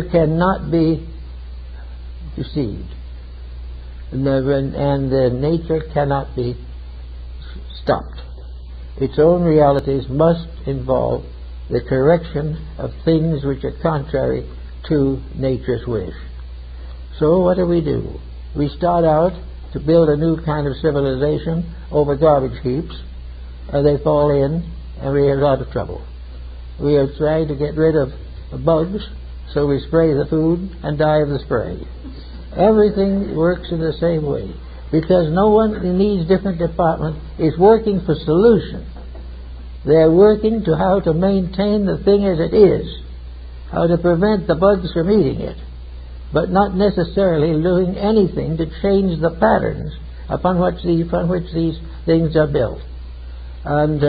cannot be deceived, and nature cannot be stopped. Its own realities must involve the correction of things which are contrary to nature's wish. So what do? We start out to build a new kind of civilization over garbage heaps, and they fall in, and we are out of trouble. We are trying to get rid of bugs, so we spray the food and die of the spray. Everything works in the same way, because no one in these different departments is working for solution. They are working to how to maintain the thing as it is, how to prevent the bugs from eating it, but not necessarily doing anything to change the patterns upon which these things are built. And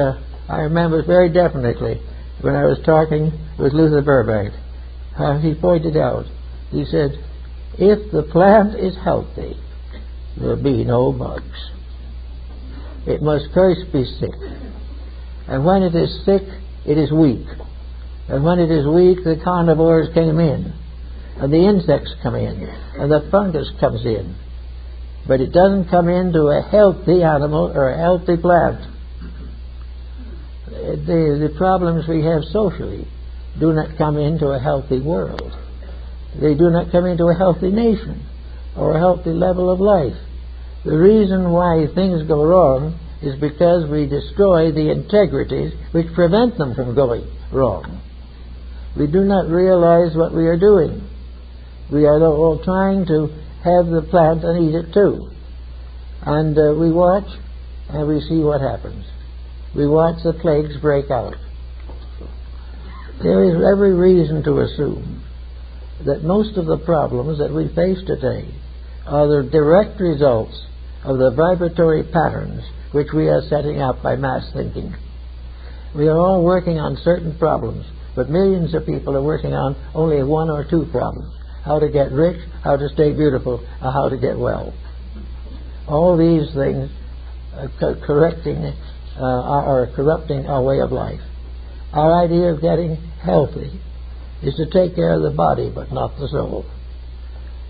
I remember very definitely when I was talking with Luther Burbank, he pointed out, he said, if the plant is healthy, there'll be no bugs. It must first be sick. And when it is sick, it is weak. And when it is weak, the carnivores came in, and the insects come in, and the fungus comes in. But it doesn't come into a healthy animal or a healthy plant. The problems we have socially do not come into a healthy world. They do not come into a healthy nation or a healthy level of life. The reason why things go wrong is because we destroy the integrities which prevent them from going wrong. We do not realize what we are doing. We are all trying to have the plant and eat it too. And we watch and we see what happens. We watch the plagues break out. There is every reason to assume that most of the problems that we face today are the direct results of the vibratory patterns which we are setting up by mass thinking. We are all working on certain problems, but millions of people are working on only one or two problems: how to get rich, how to stay beautiful, or how to get well. All these things are corrupting our way of life. Our idea of getting healthy is to take care of the body, but not the soul.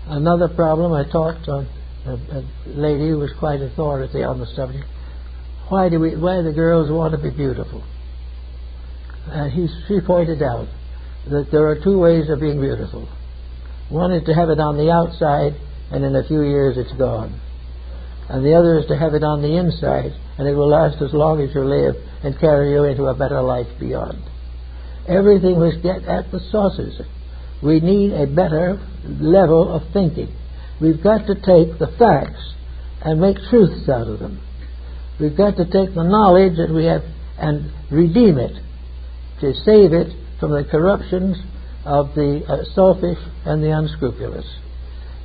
Another problem, I talked to a lady who was quite authority on the subject. Why do the girls want to be beautiful? She pointed out that there are two ways of being beautiful. One is to have it on the outside, and in a few years it's gone. And the other is to have it on the inside, and it will last as long as you live and carry you into a better life beyond. Everything must get at the sources. We need a better level of thinking. We've got to take the facts and make truths out of them. We've got to take the knowledge that we have and redeem it, to save it from the corruptions of the selfish and the unscrupulous.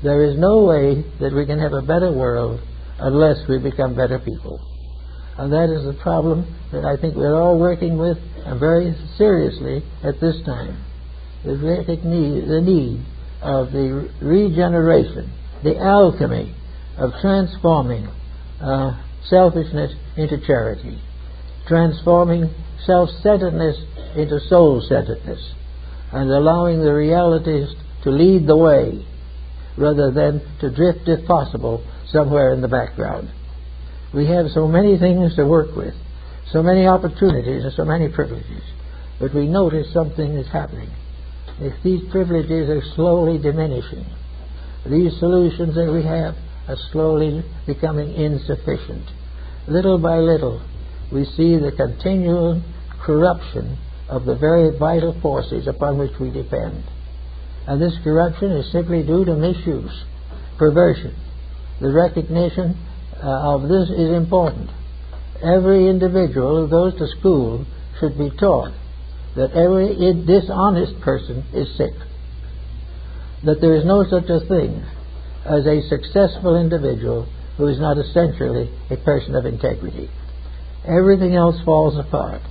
There is no way that we can have a better world unless we become better people. And that is the problem that I think we're all working with, and very seriously at this time. The need of the regeneration, the alchemy of transforming selfishness into charity, transforming self-centeredness into soul-centeredness, and allowing the realities to lead the way rather than to drift, if possible, somewhere in the background. We have so many things to work with, so many opportunities and so many privileges, but we notice something is happening. These privileges are slowly diminishing. These solutions that we have are slowly becoming insufficient. Little by little, we see the continual corruption of the very vital forces upon which we depend. And this corruption is simply due to misuse, perversion. The recognition of this is important. Every individual who goes to school should be taught that every dishonest person is sick, that there is no such a thing as a successful individual who is not essentially a person of integrity. Everything else falls apart.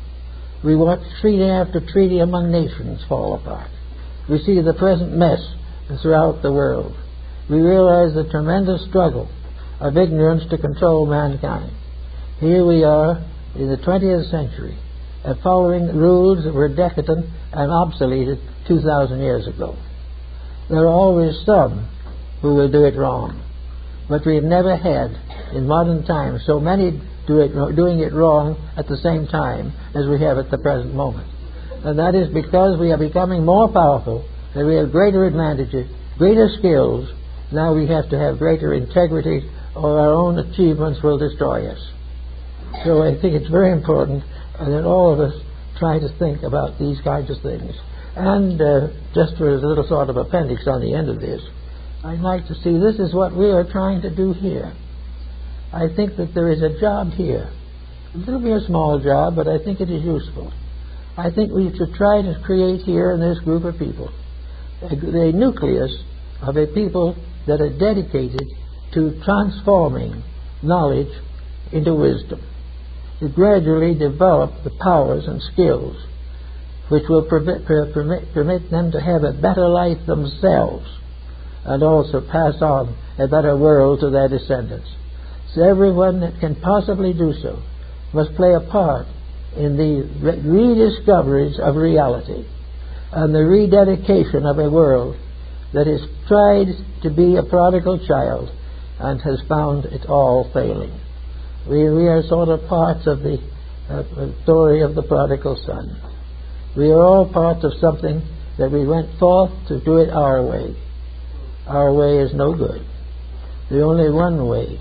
We watch treaty after treaty among nations fall apart. We see the present mess throughout the world. We realize the tremendous struggle of ignorance to control mankind. Here we are in the 20th century, following rules that were decadent and obsoleted 2,000 years ago. There are always some who will do it wrong. But we've never had, in modern times, so many doing it wrong at the same time as we have at the present moment. And that is because we are becoming more powerful, and we have greater advantages, greater skills. Now we have to have greater integrity, or our own achievements will destroy us. So I think it's very important that all of us try to think about these kinds of things. And just for a little sort of appendix on the end of this, I'd like to see this is what we are trying to do here. I think that there is a job here. It'll be a small job, but I think it is useful. I think we should try to create here in this group of people a nucleus of a people that are dedicated to transforming knowledge into wisdom, to gradually develop the powers and skills which will permit them to have a better life themselves and also pass on a better world to their descendants. So everyone that can possibly do so must play a part in the rediscoveries of reality and the rededication of a world that has tried to be a prodigal child and has found it all failing. We are sort of parts of the story of the prodigal son. We are all parts of something that we went forth to do it our way. Our way is no good. The only one way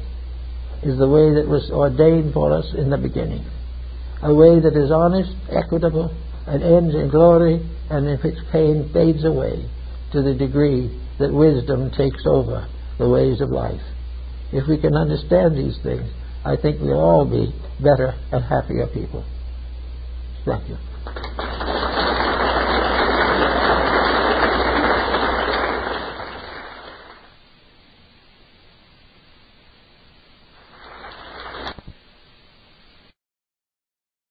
is the way that was ordained for us in the beginning. A way that is honest, equitable, and ends in glory, and in which pain fades away to the degree that wisdom takes over the ways of life. If we can understand these things, I think we'll all be better and happier people. Thank you.